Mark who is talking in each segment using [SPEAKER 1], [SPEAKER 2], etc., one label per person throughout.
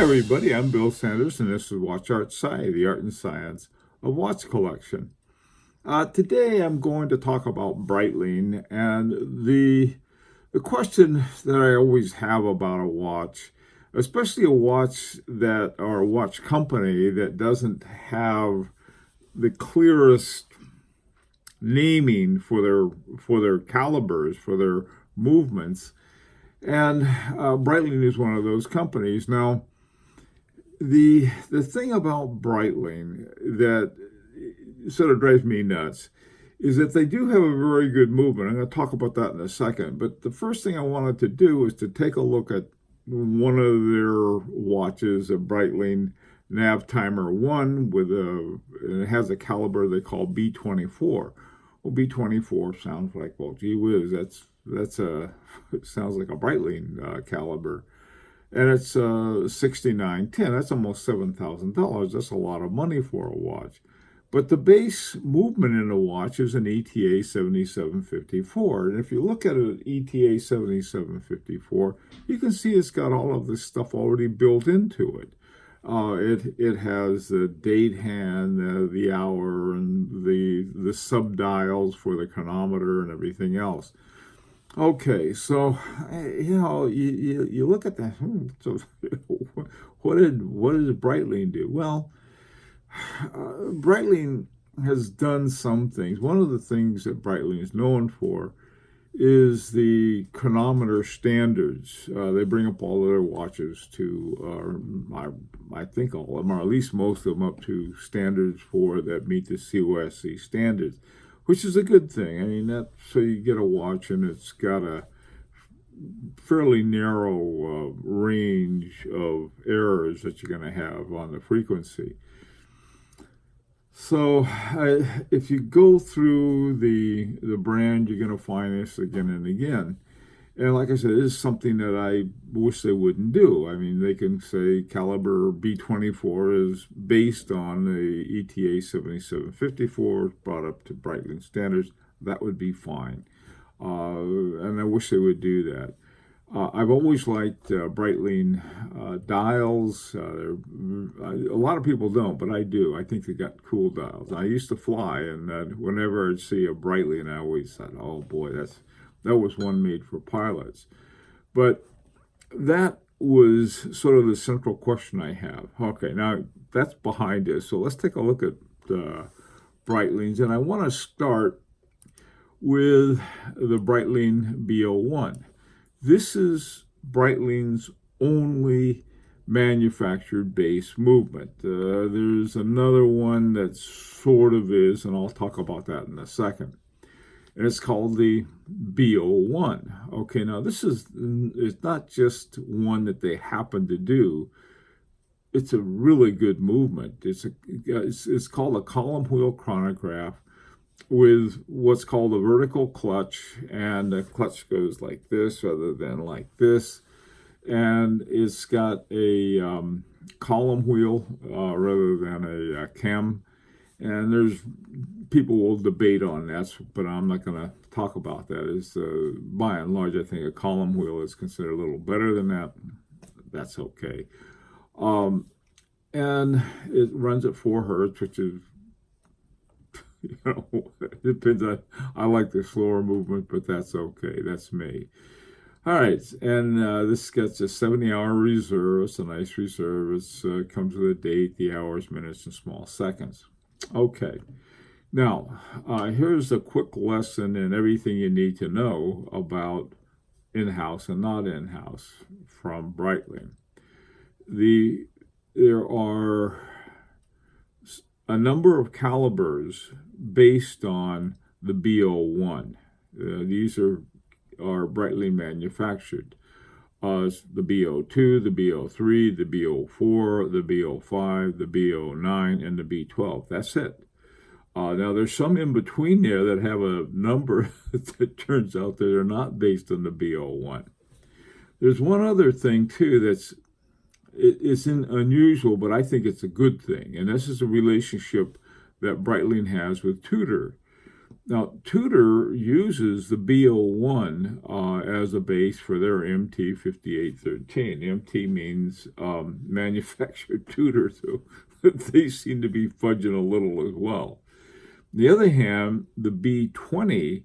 [SPEAKER 1] Hi everybody, I'm Bill Sanders and this is Watch Art Sci, the art and science of watch collection. Today I'm going to talk about Breitling and the question that I always have about a watch, especially a watch that or a watch company that doesn't have the clearest naming for their calibers, for their movements. And Breitling is one of those companies. Now, the thing about Breitling that sort of drives me nuts is that they do have a very good movement. I'm going to talk about that in a second. But the first thing I wanted to do is to take a look at one of their watches, a Breitling Navtimer 1 and it has a caliber they call B24. Well, B24 sounds like, well, gee whiz, it sounds like a Breitling caliber. And it's 6910. That's almost $7,000. That's a lot of money for a watch. But the base movement in a watch is an ETA 7754. And if you look at an ETA 7754, you can see it's got all of this stuff already built into it. It has the date hand, the hour, and the sub-dials for the chronometer and everything else. Okay, so you look at that. So what does Breitling do? Well, Breitling has done some things. One of the things that Breitling is known for is the chronometer standards. They bring up all of their watches to, I think all of them, or at least most of them, up to standards that meet the COSC standards, which is a good thing. I mean, so you get a watch and it's got a fairly narrow range of errors that you're going to have on the frequency. So if you go through the brand, you're going to find this again and again. And like I said, this is something that I wish they wouldn't do. I mean, they can say caliber B24 is based on the ETA 7754 brought up to Breitling standards. That would be fine. And I wish they would do that. I've always liked Breitling dials. A lot of people don't, but I do. I think they got cool dials. I used to fly, and whenever I'd see a Breitling, I always thought, oh boy, that was one made for pilots. But that was sort of the central question I have. Okay, now that's behind us. So let's take a look at Breitlings. And I want to start with the Breitling B01. This is Breitling's only manufactured base movement. There's another one that sort of is, and I'll talk about that in a second. And it's called the B01. Okay, now it's not just one that they happen to do. It's a really good movement. It's called a column wheel chronograph with what's called a vertical clutch, and the clutch goes like this rather than like this. And it's got a column wheel rather than a cam. And there's people will debate on that, but I'm not going to talk about that. It's by and large, I think a column wheel is considered a little better than that. That's okay. And it runs at 4 hertz, which is, it depends on, I like the slower movement, but that's okay. That's me. All right, and this gets a 70-hour reserve. It's a nice reserve. It comes with a date, the hours, minutes, and small seconds. Okay, now here's a quick lesson in everything you need to know about in-house and not in-house from Breitling. There are a number of calibers based on the B01. These are Breitling manufactured. The B02, the B03, the B04, the B05, the B09, and the B12. That's it. Now, there's some in between there that have a number that turns out that are not based on the B01. There's one other thing, too, it's unusual, but I think it's a good thing, and this is a relationship that Breitling has with Tudor. Now, Tudor uses the B01 as a base for their MT5813. MT means manufactured Tudor, so they seem to be fudging a little as well. On the other hand, the B20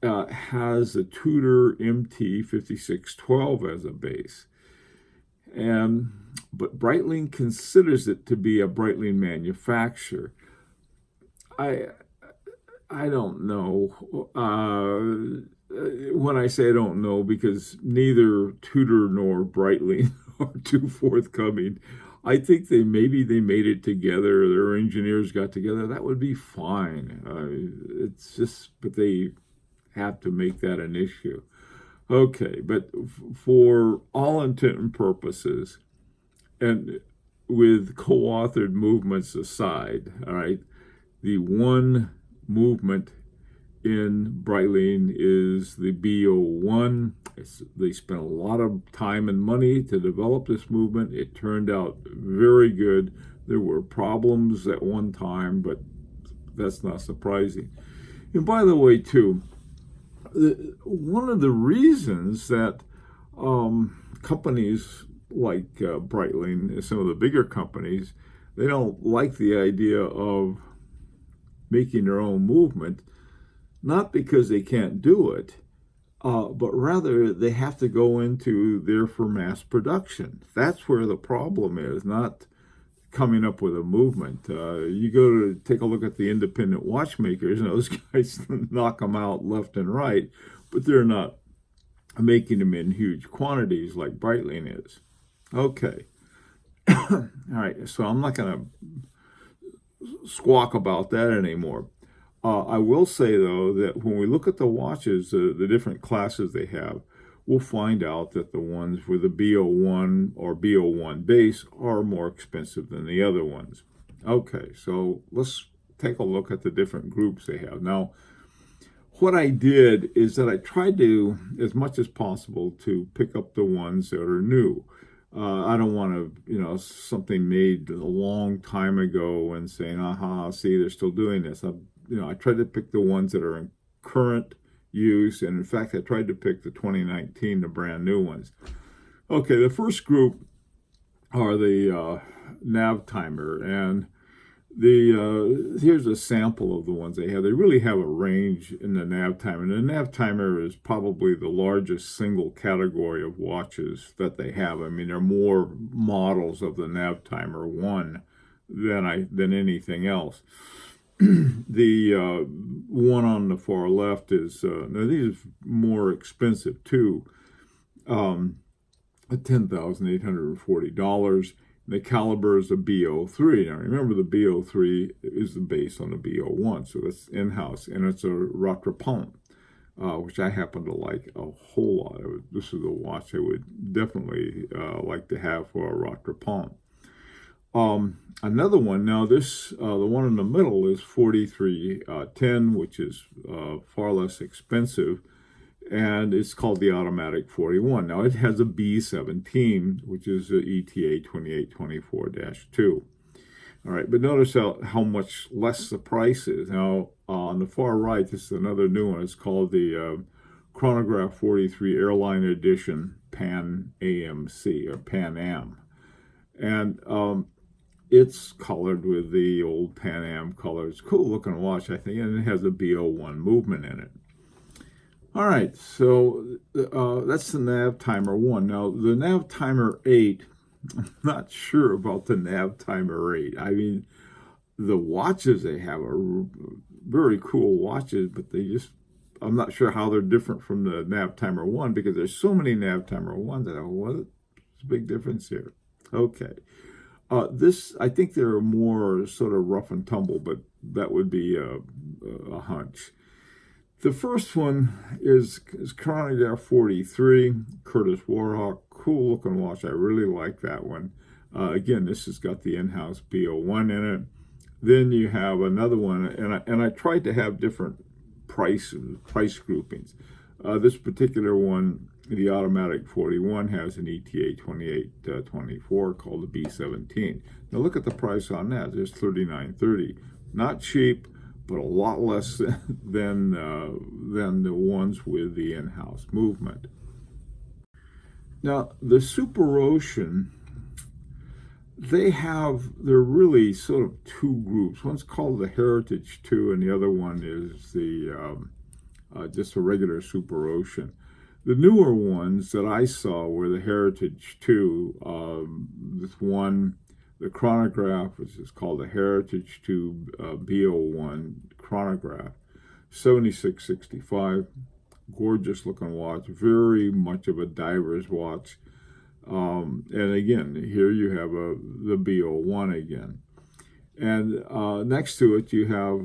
[SPEAKER 1] has a Tudor MT5612 as a base. But Breitling considers it to be a Breitling manufacturer. I don't know. When I say I don't know, because neither Tudor nor Breitling are too forthcoming. I think maybe they made it together. Their engineers got together. That would be fine. It's just, but they have to make that an issue. Okay, but for all intent and purposes, and with co-authored movements aside, all right, the one movement in Breitling is the B01. They spent a lot of time and money to develop this movement. It turned out very good. There were problems at one time, but that's not surprising. And by the way, too, one of the reasons that companies like Breitling, some of the bigger companies, they don't like the idea of making their own movement, not because they can't do it, but rather they have to go into there for mass production. That's where the problem is, not coming up with a movement. You go to take a look at the independent watchmakers, and those guys knock them out left and right, but they're not making them in huge quantities like Breitling is. Okay. All right, so I'm not going to squawk about that anymore. I will say, though, that when we look at the watches, the different classes they have, we'll find out that the ones with the B01 or B01 base are more expensive than the other ones. Okay, so let's take a look at the different groups they have. Now, what I did is that I tried to, as much as possible, to pick up the ones that are new. I don't want to, something made a long time ago and saying, aha, see, they're still doing this. I tried to pick the ones that are in current use, and in fact, I tried to pick the 2019, the brand new ones. Okay, the first group are the Navtimer, and here's a sample of the ones they have. They really have a range in the Navtimer. And the Navtimer is probably the largest single category of watches that they have. I mean, there are more models of the Navtimer 1 than anything else. The one on the far left is, now these are more expensive too, at $10,840. The caliber is a B03. Now remember, the B03 is the base on the B01, so that's in-house, and it's a rattrapant, which I happen to like a whole lot. This is a watch I would definitely like to have for a rattrapant. Another one, now this, the one in the middle is 4310, which is far less expensive, and it's called the Automatic 41. Now it has a B17, which is a ETA 2824-2. All right, but notice how much less the price is. Now on the far right, this is another new one. It's called the Chronograph 43 Airline Edition Pan AMC, or Pan Am. And it's colored with the old Pan Am colors. Cool looking watch, I think, and it has a B01 movement in it. All right, so that's the Navtimer 1. Now, the Navtimer 8, I'm not sure about the Navtimer 8. I mean, the watches they have are very cool watches, but I'm not sure how they're different from the Navtimer 1, because there's so many Navtimer 1s that what's the big difference here? Okay. I think they're more sort of rough and tumble, but that would be a hunch. The first one is Chronograph 43, Curtis Warhawk. Cool looking watch. I really like that one. Again, this has got the in-house B01 in it. Then you have another one, and I tried to have different price groupings. This particular one, the Automatic 41, has an ETA 2824 called the B17. Now look at the price on that. There's $39.30. Not cheap, but a lot less than the ones with the in-house movement. Now, the SuperOcean, they're really sort of two groups. One's called the Heritage 2, and the other one is the just a regular SuperOcean. The newer ones that I saw were the Heritage 2, this one, the chronograph, which is called the Heritage 2 B01 chronograph, 7665, gorgeous looking watch, very much of a diver's watch. And again, here you have the B01 again. And next to it, you have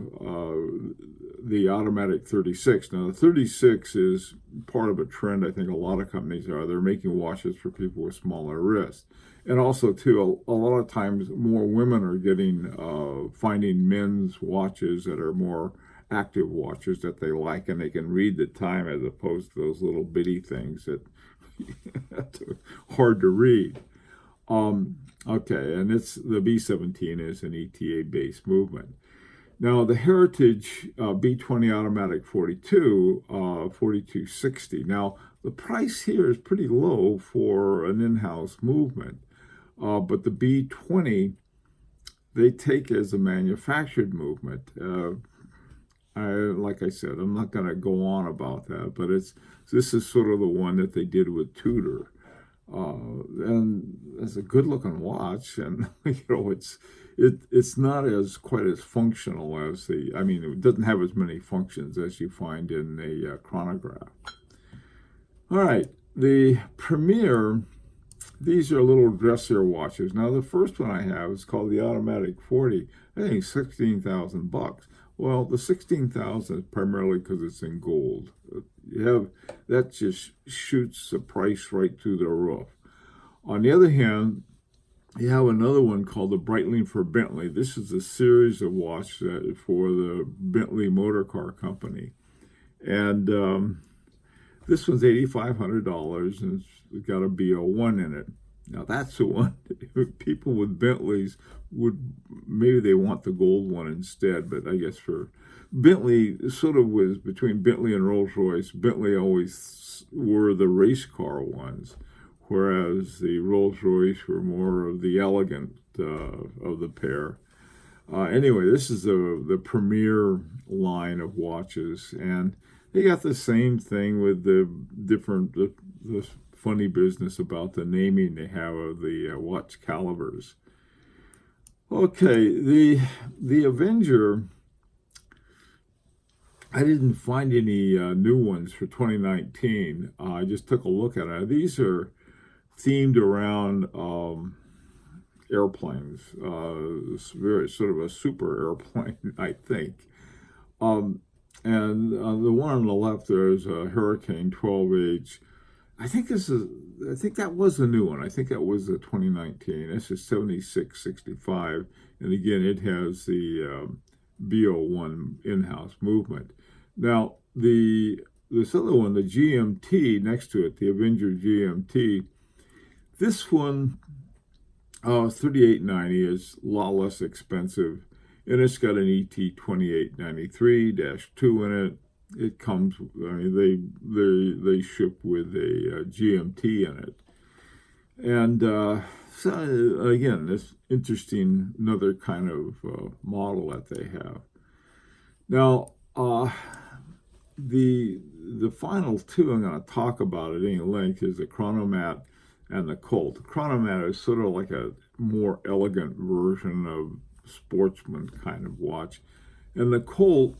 [SPEAKER 1] the automatic 36. Now, the 36 is part of a trend I think a lot of companies are. They're making watches for people with smaller wrists. And also, too, a lot of times more women are finding men's watches that are more active watches that they like, and they can read the time as opposed to those little bitty things that hard to read. Okay, and the B17 is an ETA-based movement. Now, the Heritage B20 Automatic 42, 4260. Now, the price here is pretty low for an in-house movement, but the B20, they take as a manufactured movement. Like I said, I'm not going to go on about that, but this is sort of the one that they did with Tudor. And it's a good-looking watch, and it's not quite as functional as it doesn't have as many functions as you find in the chronograph. All right, the Premier, these are little dressier watches. Now, the first one I have is called the Automatic 40. I think $16,000. Well, the $16,000 is primarily because it's in gold. That just shoots the price right through the roof. On the other hand, you have another one called the Breitling for Bentley. This is a series of watches for the Bentley Motor Car Company. And this one's $8,500, and it's got a B01 in it. Now, that's the one people with Bentleys maybe they want the gold one instead, but I guess for Bentley, sort of was between Bentley and Rolls-Royce. Bentley always were the race car ones, whereas the Rolls-Royce were more of the elegant of the pair. Anyway, this is the Premier line of watches, and they got the same thing with the funny business about the naming they have of the watch calibers. Okay, the Avenger, I didn't find any new ones for 2019. I just took a look at it. These are themed around airplanes, very sort of a super airplane, I think. And the one on the left there is a Hurricane 12H. I think that was the new one. I think that was the 2019. This is 7665, and again, it has the B01 in-house movement. Now, this other one, the GMT next to it, the Avenger GMT, this one, $38.90, is a lot less expensive, and it's got an ET 2893-2 in it. It comes, they ship with a GMT in it. And so, again, this interesting, another kind of model that they have. Now, the final two I'm going to talk about at any length is the Chronometer and the Colt. The Chronometer is sort of like a more elegant version of sportsman kind of watch. And the Colt,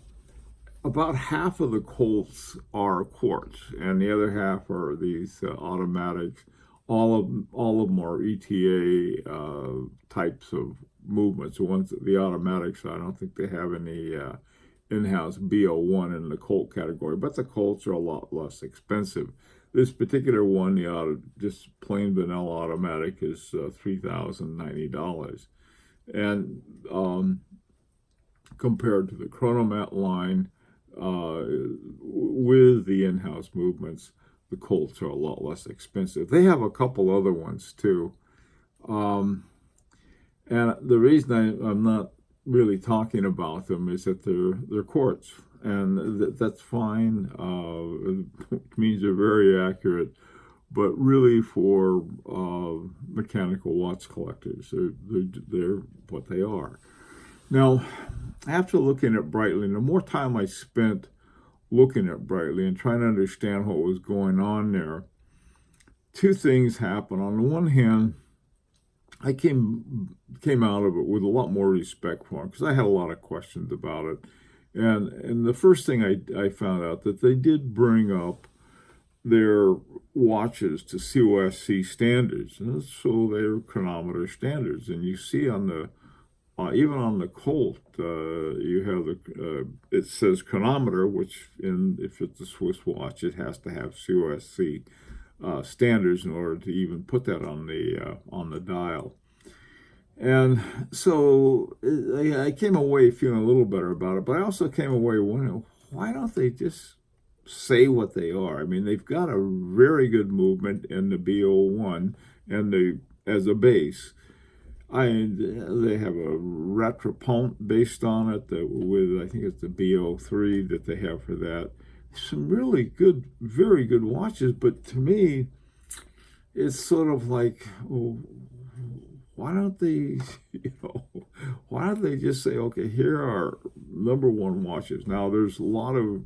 [SPEAKER 1] about half of the Colts are quartz, and the other half are these automatics. All of them are ETA types of movements. The automatics, I don't think they have any in-house B01 in the Colt category, but the Colts are a lot less expensive. This particular one, just plain vanilla automatic, is $3,090, and compared to the Chronometer line, with the in-house movements, the Colts are a lot less expensive. They have a couple other ones too. And the reason I'm not really talking about them is that they're quartz, and that's fine. It means they're very accurate, but really for mechanical watch collectors, they're what they are. Now, after looking at Breitling, the more time I spent looking at Breitling and trying to understand what was going on there, two things happened. On the one hand, I came out of it with a lot more respect for them because I had a lot of questions about it. And the first thing I found out that they did bring up their watches to COSC standards, and so they're chronometer standards. And you see on the even on the Colt, you have it says chronometer, which if it's a Swiss watch, it has to have COSC standards in order to even put that on the dial. And so I came away feeling a little better about it, but I also came away wondering, why don't they just say what they are? I mean, they've got a very good movement in the B01 and as a base. They have a retropont based on it with, I think it's the B03 that they have for that. Some really good, very good watches, but to me, it's sort of like, well, why don't they, why don't they just say, okay, here are #1 watches. Now, there's a lot of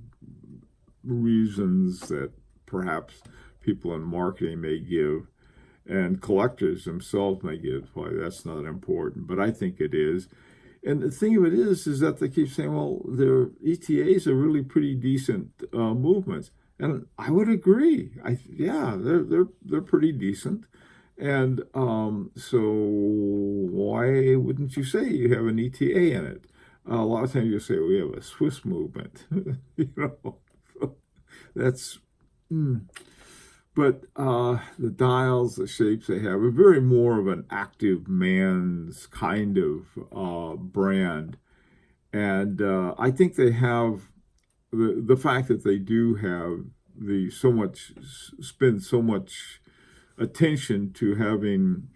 [SPEAKER 1] reasons that perhaps people in marketing may give, and collectors themselves may give why that's not important, but I think it is. And the thing of it is that they keep saying, well, their ETAs are really pretty decent movements, and I would agree. Yeah, they're pretty decent, and so why wouldn't you say you have an ETA in it? A lot of times you say we have a Swiss movement, that's. But the dials, the shapes they have are very more of an active man's kind of brand. And I think they have the fact that they do have spend so much attention to having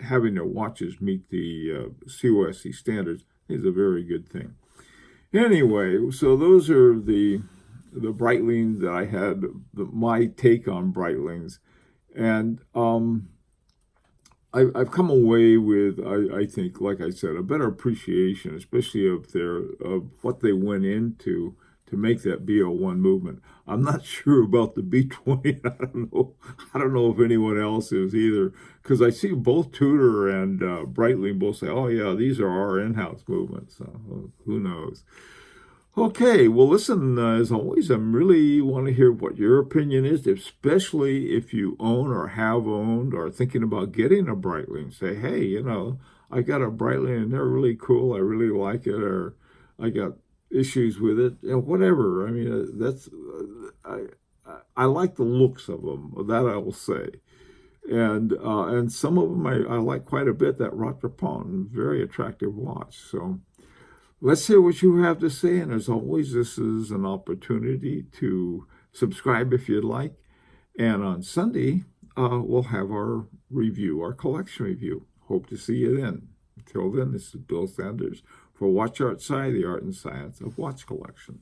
[SPEAKER 1] their watches meet the COSC standards is a very good thing. Anyway, so those are the Breitlings that I had, my take on Breitlings. And I've come away with, I think, like I said, a better appreciation, especially of what they went into to make that B01 movement. I'm not sure about the B20. I don't know if anyone else is either, because I see both Tudor and Breitling both say, oh yeah, these are our in-house movements. So, who knows? Okay, well, listen, as always, I really want to hear what your opinion is, especially if you own or have owned or thinking about getting a Breitling. Say, hey, I got a Breitling and they're really cool. I really like it, or I got issues with it, and whatever. I mean, I like the looks of them, that I will say. And some of them I like quite a bit, that Rattrapon, very attractive watch. So let's hear what you have to say, and as always, this is an opportunity to subscribe if you'd like. And on Sunday, we'll have our collection review. Hope to see you then. Until then, this is Bill Sanders for Watch Art Sci, the art and science of watch collection.